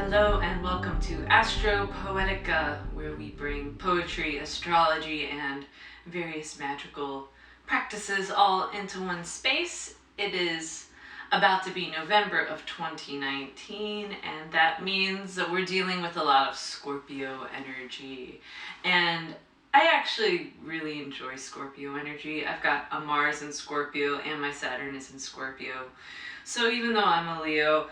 Hello and welcome to Astro Poetica, where we bring poetry, astrology, and various magical practices all into one space. It is about to be November of 2019, and that means that we're dealing with a lot of Scorpio energy. And I actually really enjoy Scorpio energy. I've got a Mars in Scorpio and my Saturn is in Scorpio. So even though I'm a Leo,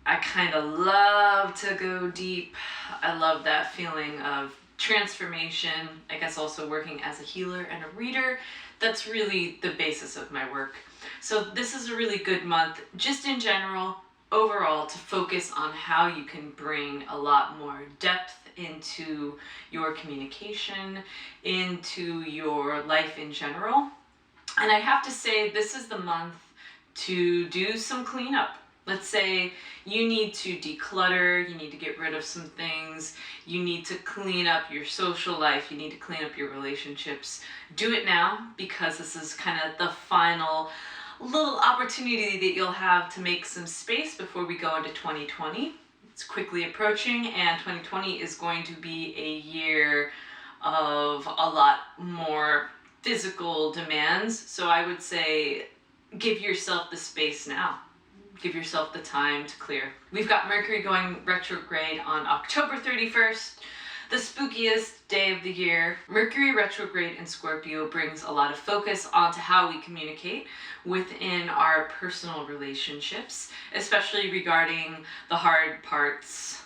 I kind of love to go deep. I love that feeling of transformation. I guess also working as a healer and a reader. That's really the basis of my work. So this is a really good month, just in general, overall, to focus on how you can bring a lot more depth into your communication, into your life in general. And I have to say, this is the month to do some cleanup. Let's say you need to declutter, you need to get rid of some things, you need to clean up your social life, you need to clean up your relationships. Do it now, because this is kind of the final little opportunity that you'll have to make some space before we go into 2020. It's quickly approaching, and 2020 is going to be a year of a lot more physical demands. So I would say give yourself the space now. Give yourself the time to clear. We've got Mercury going retrograde on October 31st, the spookiest day of the year. Mercury retrograde in Scorpio brings a lot of focus onto how we communicate within our personal relationships, especially regarding the hard parts,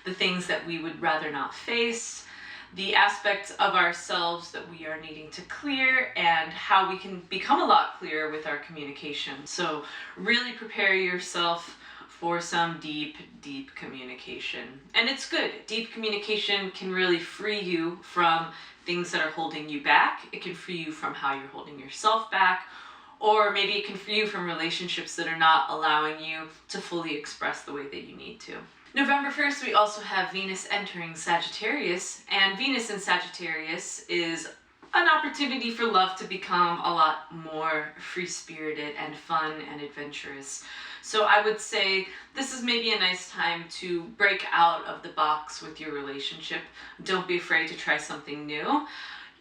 the things that we would rather not face, the aspects of ourselves that we are needing to clear, and how we can become a lot clearer with our communication. So really prepare yourself for some deep communication. And it's good. Deep communication can really free you from things that are holding you back. It can free you from how you're holding yourself back, or maybe it can free you from relationships that are not allowing you to fully express the way that you need to. November 1st, we also have Venus entering Sagittarius, and Venus in Sagittarius is an opportunity for love to become a lot more free-spirited and fun and adventurous. So I would say this is maybe a nice time to break out of the box with your relationship. Don't be afraid to try something new.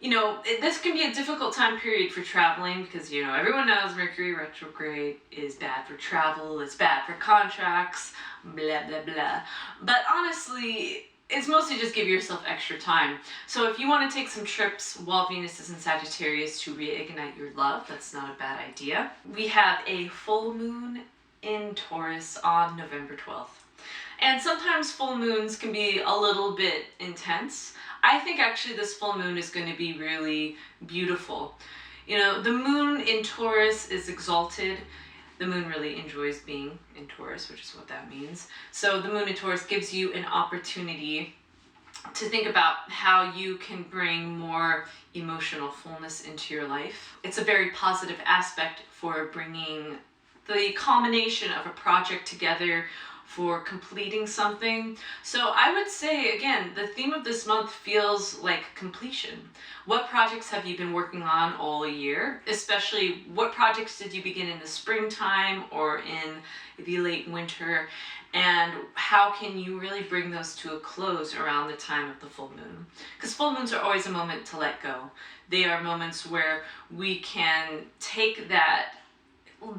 You know, this can be a difficult time period for traveling because, you know, everyone knows Mercury retrograde is bad for travel, it's bad for contracts, blah, blah, blah. But honestly, it's mostly just give yourself extra time. So if you want to take some trips while Venus is in Sagittarius to reignite your love, that's not a bad idea. We have a full moon in Taurus on November 12th. And sometimes full moons can be a little bit intense. I think actually this full moon is going to be really beautiful. You know, the moon in Taurus is exalted. The moon really enjoys being in Taurus, which is what that means. So the moon in Taurus gives you an opportunity to think about how you can bring more emotional fullness into your life. It's a very positive aspect for bringing the culmination of a project together, for completing something. So I would say, again, the theme of this month feels like completion. What projects have you been working on all year? Especially, what projects did you begin in the springtime or in the late winter? And how can you really bring those to a close around the time of the full moon? Because full moons are always a moment to let go. They are moments where we can take that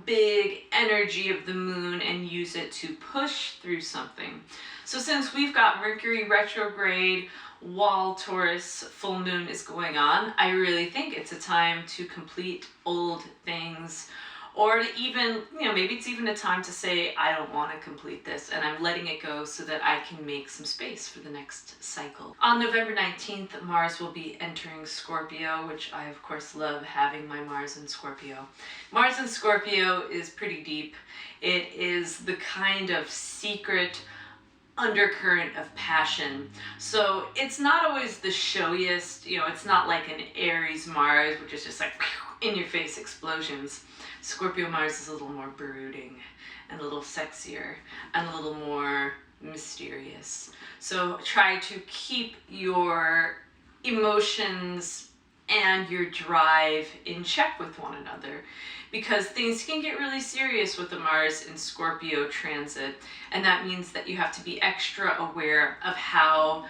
big energy of the moon and use it to push through something. So since we've got Mercury retrograde while Taurus full moon is going on, I really think it's a time to complete old things, or to even, you know, maybe it's even a time to say, I don't want to complete this and I'm letting it go so that I can make some space for the next cycle. On November 19th, Mars will be entering Scorpio, which I of course love having my Mars in Scorpio. Mars in Scorpio is pretty deep. It is the kind of secret undercurrent of passion. So it's not always the showiest, you know, it's not like an Aries Mars, which is just like in your face explosions. Scorpio Mars is a little more brooding and a little sexier and a little more mysterious. So try to keep your emotions and your drive in check with one another, because things can get really serious with the Mars in Scorpio transit, and that means that you have to be extra aware of how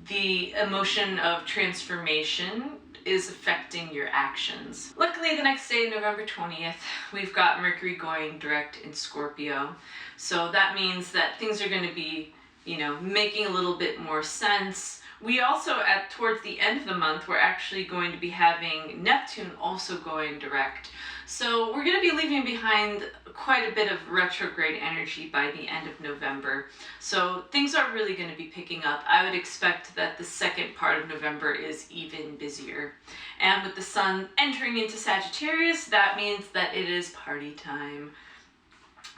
the emotion of transformation is affecting your actions. Luckily, the next day, November 20th, we've got Mercury going direct in Scorpio. So that means that things are going to be, making a little bit more sense. We also, towards the end of the month, we're actually going to be having Neptune also going direct. So we're going to be leaving behind quite a bit of retrograde energy by the end of November. So things are really going to be picking up. I would expect that the second part of November is even busier. And with the sun entering into Sagittarius, that means that it is party time.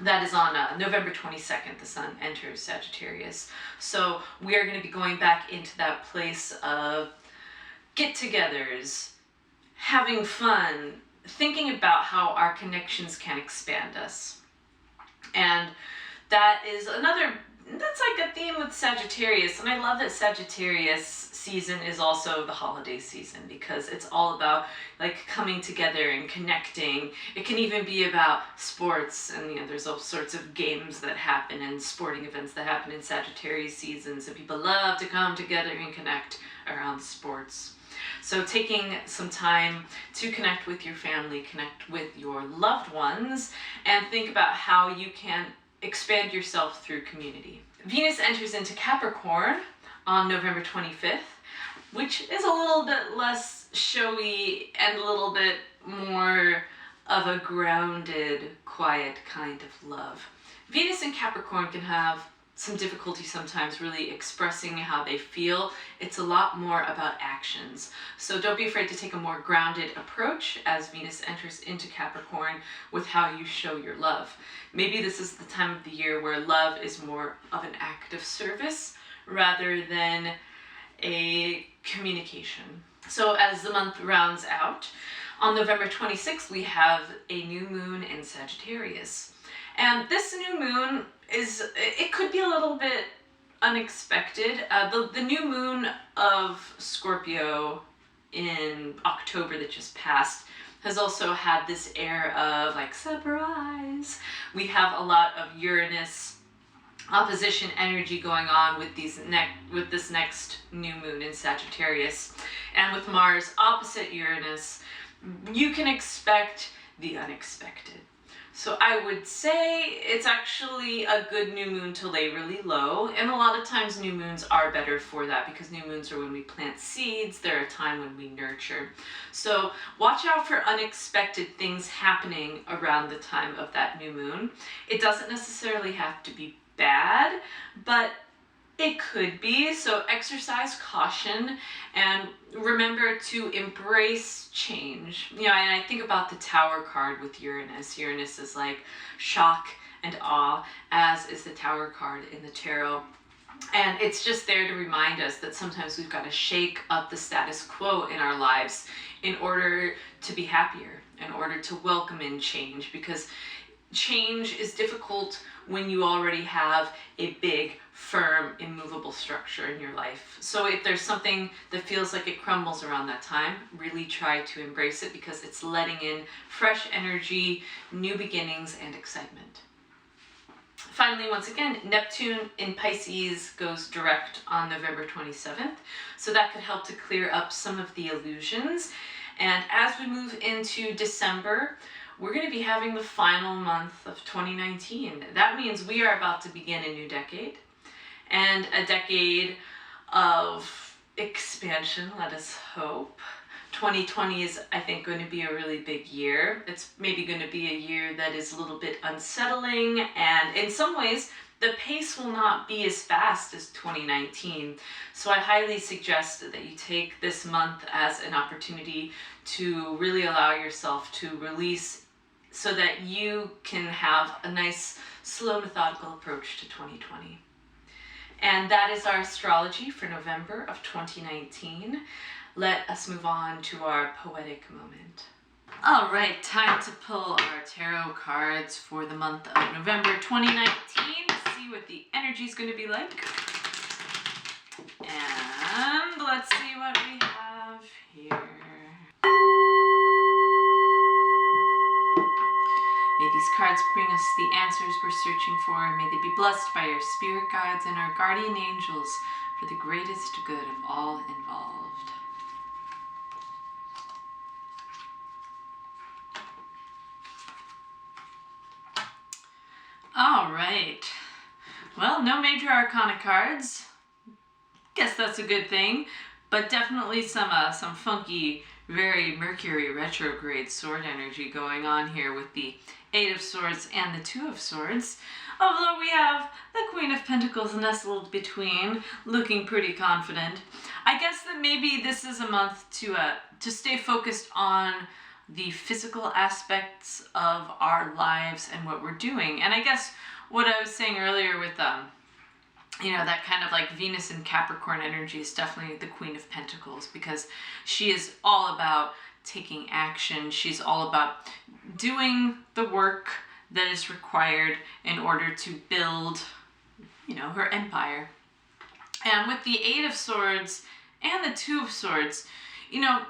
That is on November 22nd, the sun enters Sagittarius. So we are going to be going back into that place of get-togethers, having fun, thinking about how our connections can expand us. And that is that's like a theme with Sagittarius. And I love that Sagittarius season is also the holiday season, because it's all about like coming together and connecting. It can even be about sports, and there's all sorts of games that happen and sporting events that happen in Sagittarius seasons, and people love to come together and connect around sports. So taking some time to connect with your family, connect with your loved ones, and think about how you can expand yourself through community. Venus enters into Capricorn on November 25th, which is a little bit less showy and a little bit more of a grounded, quiet kind of love. Venus in Capricorn can have some difficulty sometimes really expressing how they feel. It's a lot more about actions. So don't be afraid to take a more grounded approach as Venus enters into Capricorn with how you show your love. Maybe this is the time of the year where love is more of an act of service rather than a communication. So as the month rounds out, on November 26th, we have a new moon in Sagittarius. And this new moon it could be a little bit unexpected. The new moon of Scorpio in October that just passed has also had this air of like surprise. We have a lot of Uranus opposition energy going on with this next new moon in Sagittarius, and with Mars opposite Uranus, you can expect the unexpected. So I would say it's actually a good new moon to lay really low, and a lot of times new moons are better for that, because new moons are when we plant seeds. They're a time when we nurture. So watch out for unexpected things happening around the time of that new moon. It doesn't necessarily have to be bad, but it could be. So exercise caution and remember to embrace change. And I think about the Tower card with Uranus. Uranus is like shock and awe, as is the Tower card in the tarot. And it's just there to remind us that sometimes we've got to shake up the status quo in our lives in order to be happier, in order to welcome in change, because change is difficult when you already have a big, firm, immovable structure in your life. So if there's something that feels like it crumbles around that time, really try to embrace it, because it's letting in fresh energy, new beginnings, and excitement. Finally, once again, Neptune in Pisces goes direct on November 27th. So that could help to clear up some of the illusions. And as we move into December, we're going to be having the final month of 2019. That means we are about to begin a new decade, and a decade of expansion, let us hope. 2020 is, I think, going to be a really big year. It's maybe going to be a year that is a little bit unsettling, and in some ways, the pace will not be as fast as 2019. So I highly suggest that you take this month as an opportunity to really allow yourself to release, so that you can have a nice, slow, methodical approach to 2020. And that is our astrology for November of 2019. Let us move on to our poetic moment. All right, time to pull our tarot cards for the month of November 2019 to see what the energy is going to be like. And let's see what we have here. cards bring us the answers we're searching for. May they be blessed by our spirit guides and our guardian angels for the greatest good of all involved. All right. Well, no major arcana cards. Guess that's a good thing, but definitely some funky, very Mercury retrograde sword energy going on here with the Eight of Swords and the Two of Swords. Although we have the Queen of Pentacles nestled between, looking pretty confident. I guess that maybe this is a month to stay focused on the physical aspects of our lives and what we're doing. And I guess what I was saying earlier with that kind of like Venus and Capricorn energy is definitely the Queen of Pentacles, because she is all about taking action. She's all about doing the work that is required in order to build, her empire. And with the Eight of Swords and the Two of Swords,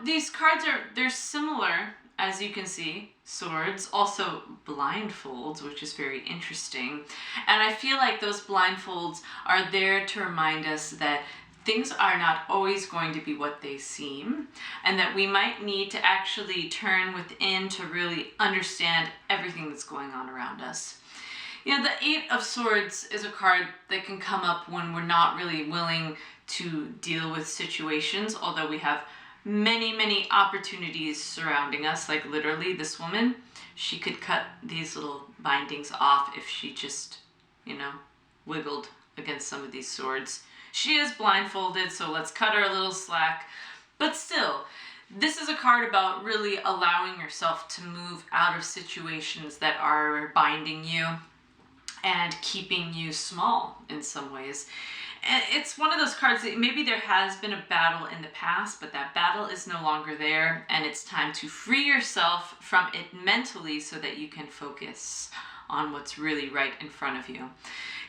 these cards they're similar, as you can see. Swords, also blindfolds, which is very interesting. And I feel like those blindfolds are there to remind us that things are not always going to be what they seem, and that we might need to actually turn within to really understand everything that's going on around us. The Eight of Swords is a card that can come up when we're not really willing to deal with situations, although we have many opportunities surrounding us. Like literally this woman, she could cut these little bindings off if she just, wiggled against some of these swords. She is blindfolded, so let's cut her a little slack. But still, this is a card about really allowing yourself to move out of situations that are binding you and keeping you small in some ways. And it's one of those cards that maybe there has been a battle in the past, but that battle is no longer there, and it's time to free yourself from it mentally so that you can focus on what's really right in front of you.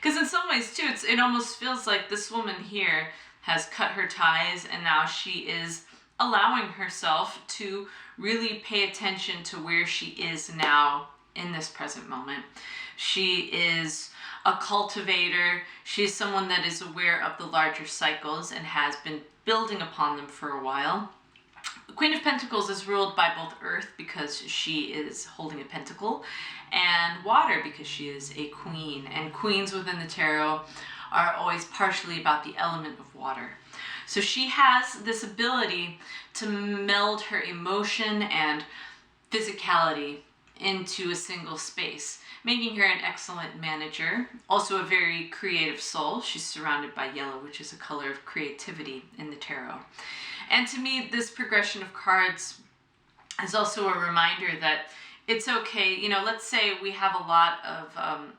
Because in some ways too, it almost feels like this woman here has cut her ties, and now she is allowing herself to really pay attention to where she is now in this present moment. She is a cultivator. She's someone that is aware of the larger cycles and has been building upon them for a while. The Queen of Pentacles is ruled by both earth, because she is holding a pentacle, and water, because she is a queen. And queens within the tarot are always partially about the element of water. So she has this ability to meld her emotion and physicality into a single space, making her an excellent manager. Also a very creative soul. She's surrounded by yellow, which is a color of creativity in the tarot. And to me, this progression of cards is also a reminder that it's okay. Let's say we have a lot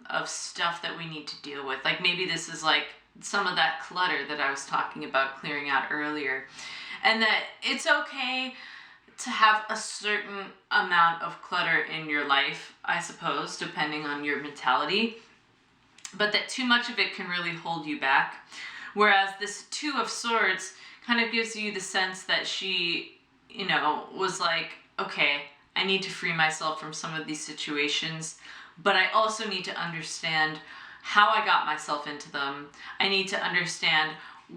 of stuff that we need to deal with. Like maybe this is like some of that clutter that I was talking about clearing out earlier. And that it's okay to have a certain amount of clutter in your life, I suppose, depending on your mentality, but that too much of it can really hold you back. Whereas this Two of Swords kind of gives you the sense that she, was like, okay, I need to free myself from some of these situations, but I also need to understand how I got myself into them. I need to understand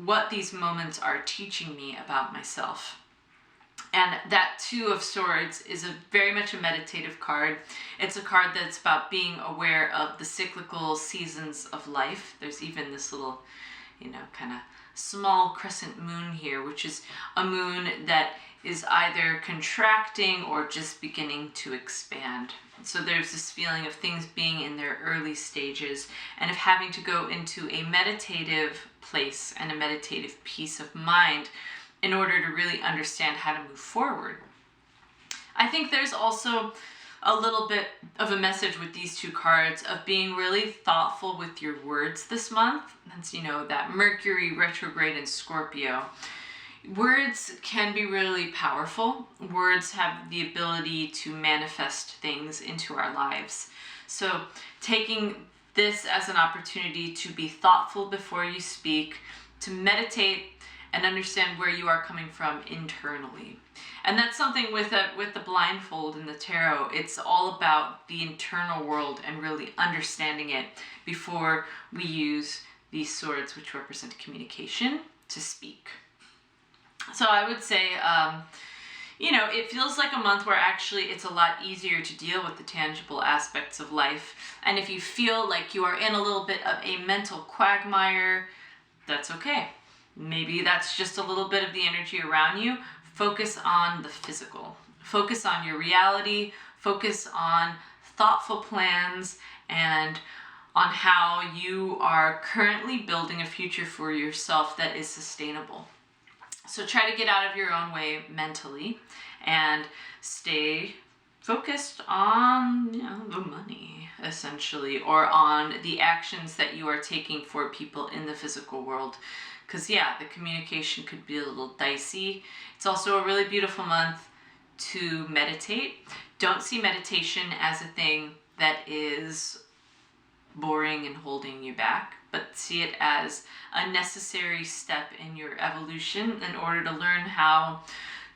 what these moments are teaching me about myself. And that Two of Swords is very much a meditative card. It's a card that's about being aware of the cyclical seasons of life. There's even this little, kind of small crescent moon here, which is a moon that is either contracting or just beginning to expand. So there's this feeling of things being in their early stages and of having to go into a meditative place and a meditative peace of mind in order to really understand how to move forward. I think there's also a little bit of a message with these two cards of being really thoughtful with your words this month. That's, that Mercury retrograde in Scorpio. Words can be really powerful. Words have the ability to manifest things into our lives. So taking this as an opportunity to be thoughtful before you speak, to meditate, and understand where you are coming from internally. And that's something with the blindfold in the tarot. It's all about the internal world and really understanding it before we use these swords, which represent communication, to speak. So I would say, you know, it feels like a month where actually it's a lot easier to deal with the tangible aspects of life. And if you feel like you are in a little bit of a mental quagmire, that's okay. Maybe that's just a little bit of the energy around you. Focus on the physical. Focus on your reality. Focus on thoughtful plans and on how you are currently building a future for yourself that is sustainable. So try to get out of your own way mentally and stay focused on, you know, the money, essentially, or on the actions that you are taking for people in the physical world. Because, yeah, the communication could be a little dicey. It's also a really beautiful month to meditate. Don't see meditation as a thing that is boring and holding you back, but see it as a necessary step in your evolution in order to learn how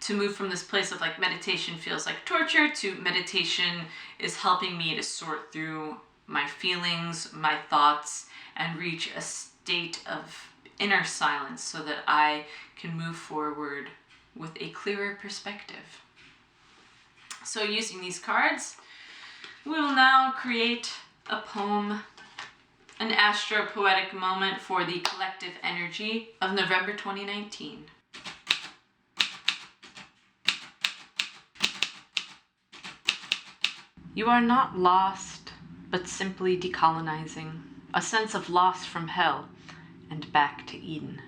to move from this place of like meditation feels like torture to meditation is helping me to sort through my feelings, my thoughts, and reach a state of inner silence so that I can move forward with a clearer perspective. So using these cards, we will now create a poem, an Astro Poetic moment for the collective energy of November 2019. You are not lost, but simply decolonizing, a sense of loss from hell and back to Eden.